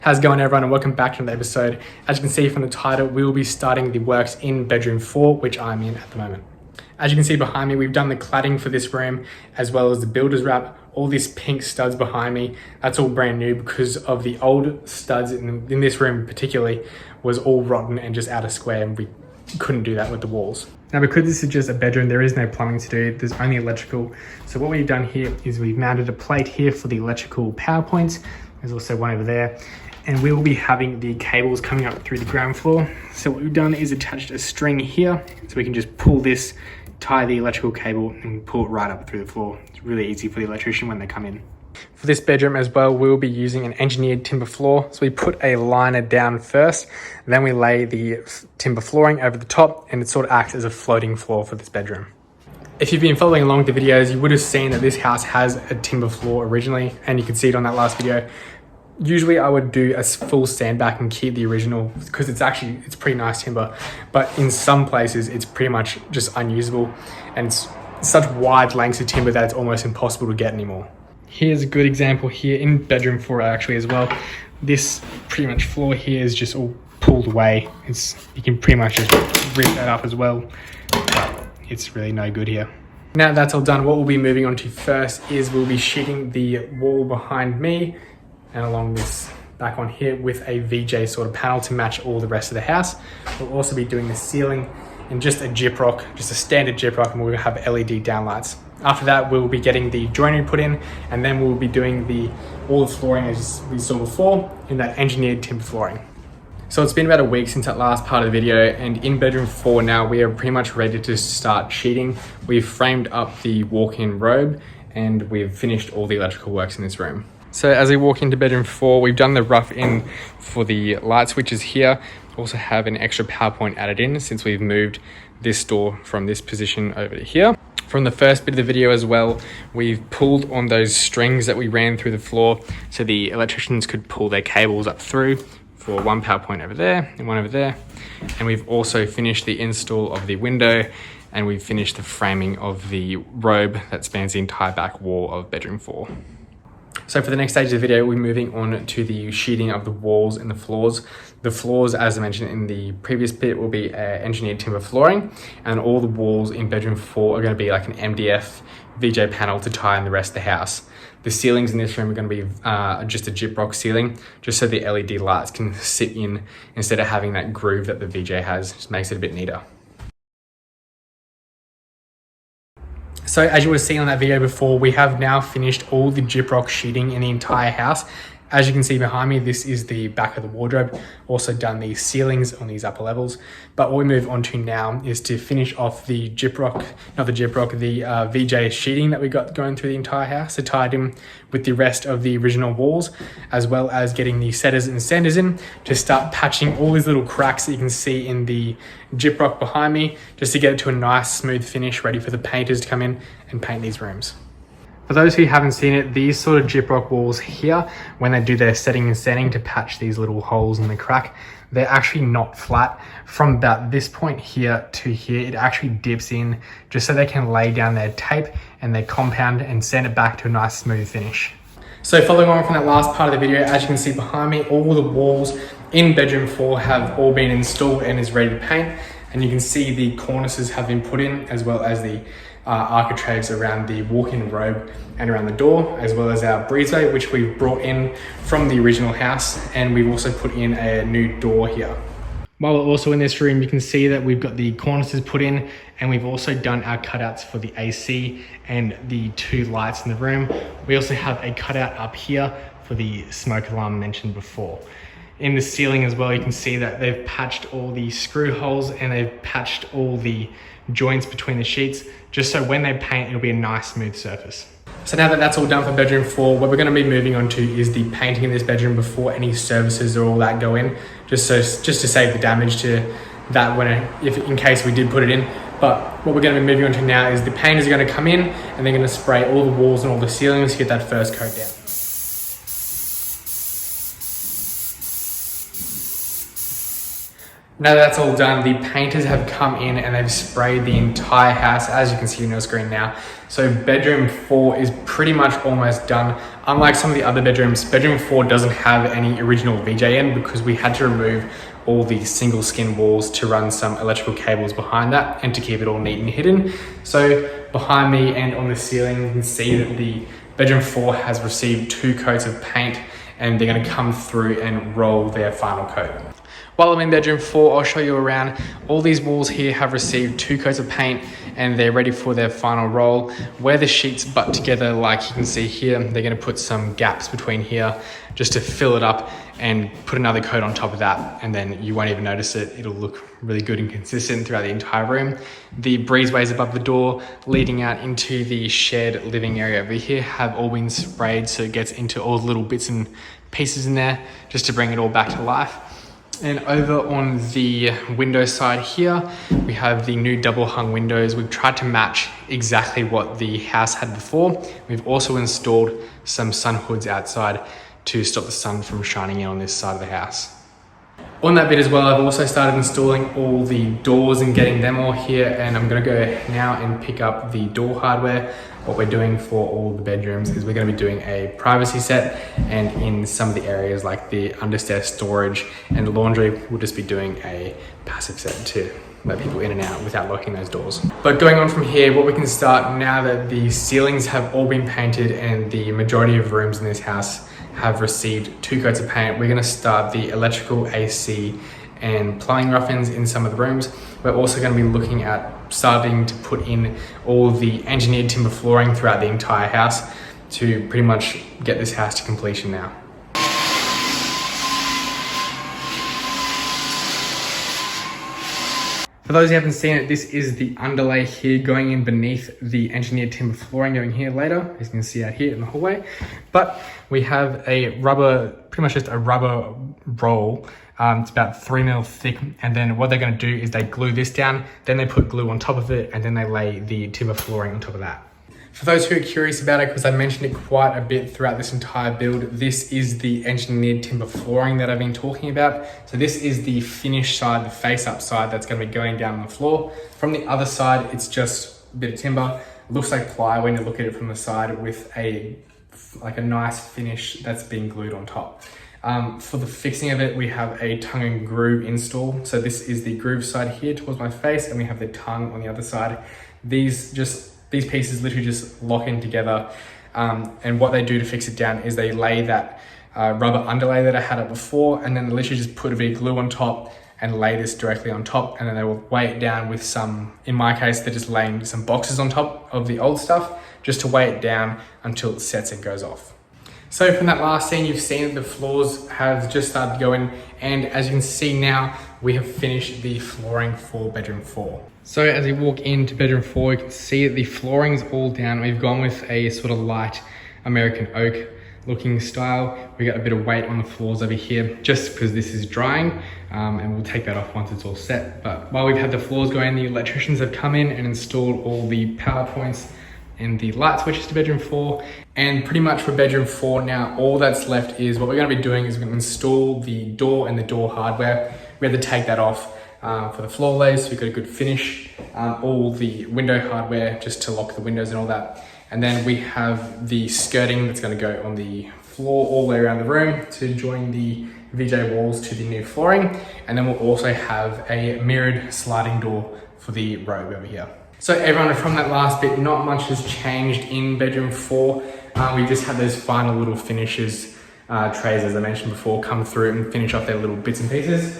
How's it going, everyone, and welcome back to another episode. As you can see from the title, we will be starting the works in bedroom 4, which I'm in at the moment. As you can see behind me, we've done the cladding for this room, as well as the builder's wrap. All these pink studs behind me, that's all brand new because of the old studs in this room particularly was all rotten and just out of square, and we couldn't do that with the walls. Now, because this is just a bedroom, there is no plumbing to do, there's only electrical. So what we've done here is we've mounted a plate here for the electrical power points. There's also one over there. And we will be having the cables coming up through the ground floor. So what we've done is attached a string here, so we can just pull this, tie the electrical cable and pull it right up through the floor. It's really easy for the electrician when they come in. For this bedroom as well, we will be using an engineered timber floor. So we put a liner down first, then we lay the timber flooring over the top, and it sort of acts as a floating floor for this bedroom. If you've been following along with the videos, you would have seen that this house has a timber floor originally, and you can see it on that last video. Usually I would do a full sandback and keep the original because it's pretty nice timber, but in some places it's pretty much just unusable, and it's such wide lengths of timber that it's almost impossible to get anymore. Here's a good example here in bedroom 4 actually as well. This pretty much floor here is just all pulled away. You can pretty much just rip that up as well, but it's really no good here. Now that that's all done, what we'll be moving on to first is we'll be sheeting the wall behind me and along this back one here with a VJ sort of panel to match all the rest of the house. We'll also be doing the ceiling in just a gyprock, just a standard gyprock, and we'll have LED downlights. After that, we'll be getting the joinery put in, and then we'll be doing all the flooring as we saw before in that engineered timber flooring. So it's been about a week since that last part of the video, and in bedroom 4 now, we are pretty much ready to start sheeting. We've framed up the walk-in robe, and we've finished all the electrical works in this room. So as we walk into bedroom 4, we've done the rough in for the light switches here. Also have an extra power point added in since we've moved this door from this position over to here. From the first bit of the video as well, we've pulled on those strings that we ran through the floor so the electricians could pull their cables up through for one power point over there and one over there. And we've also finished the install of the window, and we've finished the framing of the robe that spans the entire back wall of bedroom 4. So for the next stage of the video, we're moving on to the sheeting of the walls and the floors. The floors, as I mentioned in the previous bit, will be engineered timber flooring, and all the walls in bedroom 4 are going to be like an MDF VJ panel to tie in the rest of the house. The ceilings in this room are going to be just a gyprock ceiling, just so the LED lights can sit in instead of having that groove that the VJ has. Just makes it a bit neater. So as you would have seen on that video before, we have now finished all the gyprock sheeting in the entire house. As you can see behind me, this is the back of the wardrobe. Also done the ceilings on these upper levels. But what we move on to now is to finish off the gyprock, the VJ sheeting that we got going through the entire house, to tie it in with the rest of the original walls, as well as getting the setters and sanders in to start patching all these little cracks that you can see in the gyprock behind me, just to get it to a nice smooth finish, ready for the painters to come in and paint these rooms. For those who haven't seen it, these sort of gyprock walls here, when they do their setting and sanding to patch these little holes in the crack, they're actually not flat. From about this point here to here, it actually dips in just so they can lay down their tape and their compound and sand it back to a nice smooth finish. So following on from that last part of the video, as you can see behind me, all the walls in bedroom 4 have all been installed and is ready to paint. And you can see the cornices have been put in, as well as the architraves around the walk-in robe and around the door, as well as our breezeway, which we've brought in from the original house, and we've also put in a new door here. While we're also in this room, you can see that we've got the cornices put in, and we've also done our cutouts for the AC and the 2 lights in the room. We also have a cutout up here for the smoke alarm mentioned before. In the ceiling as well, you can see that they've patched all the screw holes and they've patched all the joints between the sheets, just so when they paint, it'll be a nice smooth surface. So now that that's all done for bedroom 4, what we're going to be moving on to is the painting in this bedroom before any services or all that go in, just to save the damage to that in case we did put it in. But what we're going to be moving on to now is the painters are going to come in and they're going to spray all the walls and all the ceilings to get that first coat down. Now that that's all done, the painters have come in and they've sprayed the entire house, as you can see on your screen now. So bedroom 4 is pretty much almost done. Unlike some of the other bedrooms, bedroom 4 doesn't have any original VJN because we had to remove all the single skin walls to run some electrical cables behind that and to keep it all neat and hidden. So behind me and on the ceiling, you can see that the bedroom 4 has received 2 coats of paint and they're going to come through and roll their final coat. While I'm in bedroom 4, I'll show you around. All these walls here have received 2 coats of paint and they're ready for their final roll. Where the sheets butt together, like you can see here, they're going to put some gaps between here just to fill it up and put another coat on top of that, and then you won't even notice it. It'll look really good and consistent throughout the entire room. The breezeways above the door leading out into the shared living area over here have all been sprayed so it gets into all the little bits and pieces in there just to bring it all back to life. And over on the window side here, we have the new double hung windows. We've tried to match exactly what the house had before. We've also installed some sun hoods outside to stop the sun from shining in on this side of the house. On that bit as well, I've also started installing all the doors and getting them all here, and I'm gonna go now and pick up the door hardware. What we're doing for all the bedrooms is we're gonna be doing a privacy set, and in some of the areas like the understairs storage and laundry, we'll just be doing a passive set to let people in and out without locking those doors. But going on from here, what we can start now that the ceilings have all been painted and the majority of rooms in this house have received 2 coats of paint, we're gonna start the electrical, AC, and plumbing rough-ins in some of the rooms. We're also gonna be looking at starting to put in all the engineered timber flooring throughout the entire house to pretty much get this house to completion now. For those who haven't seen it, this is the underlay here going in beneath the engineered timber flooring going here later, as you can see out here in the hallway. But we have a rubber, pretty much just a rubber roll. It's about 3 mil thick. And then what they're gonna do is they glue this down, then they put glue on top of it, and then they lay the timber flooring on top of that. For those who are curious about it, because I mentioned it quite a bit throughout this entire build, this is the engineered timber flooring that I've been talking about. So this is the finished side, the face up side that's going to be going down on the floor. From the other side, it's just a bit of timber. It looks like ply when you look at it from the side with a nice finish that's being glued on top. For the fixing of it, we have a tongue and groove install. So this is the groove side here towards my face, and we have the tongue on the other side. These pieces literally just lock in together. And what they do to fix it down is they lay that rubber underlay that I had up before, and then they literally just put a bit of glue on top and lay this directly on top, and then they will weigh it down with some, in my case, they're just laying some boxes on top of the old stuff just to weigh it down until it sets and goes off. So from that last scene, you've seen that the floors have just started going, and as you can see now, we have finished the flooring for bedroom 4. So as you walk into bedroom 4, you can see that the flooring's all down. We've gone with a sort of light American oak looking style. We got a bit of weight on the floors over here just because this is drying, and we'll take that off once it's all set. But while we've had the floors going, the electricians have come in and installed all the power points and the light switches to bedroom 4. And pretty much for bedroom 4 now, all that's left is what we're going to be doing is we're going to install the door and the door hardware. We had to take that off for the floor lays, so we got a good finish. All the window hardware just to lock the windows and all that. And then we have the skirting that's going to go on the floor all the way around the room to join the VJ walls to the new flooring. And then we'll also have a mirrored sliding door for the robe over here. So everyone, from that last bit, not much has changed in bedroom 4. We just had those final little finishes, trays, as I mentioned before, come through and finish off their little bits and pieces.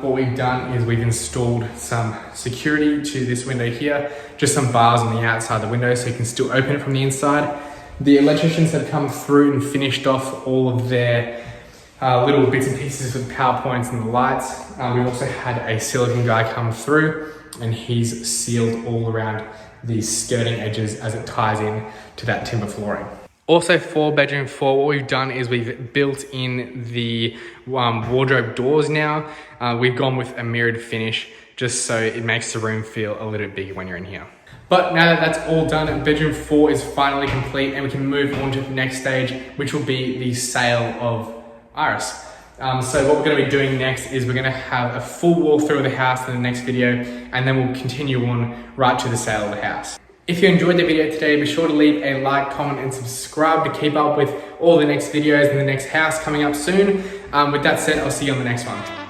What we've done is we've installed some security to this window here, just some bars on the outside of the window so you can still open it from the inside. The electricians have come through and finished off all of their little bits and pieces with power points and the lights. We've also had a silicone guy come through, and he's sealed all around the skirting edges as it ties in to that timber flooring. Also for bedroom 4, what we've done is we've built in the wardrobe doors now. We've gone with a mirrored finish just so it makes the room feel a little bit bigger when you're in here. But now that that's all done, bedroom 4 is finally complete and we can move on to the next stage, which will be the sale of Iris. So what we're going to be doing next is we're going to have a full walkthrough of the house in the next video, and then we'll continue on right to the sale of the house. If you enjoyed the video today, be sure to leave a like, comment, and subscribe to keep up with all the next videos and the next house coming up soon. With that said, I'll see you on the next one.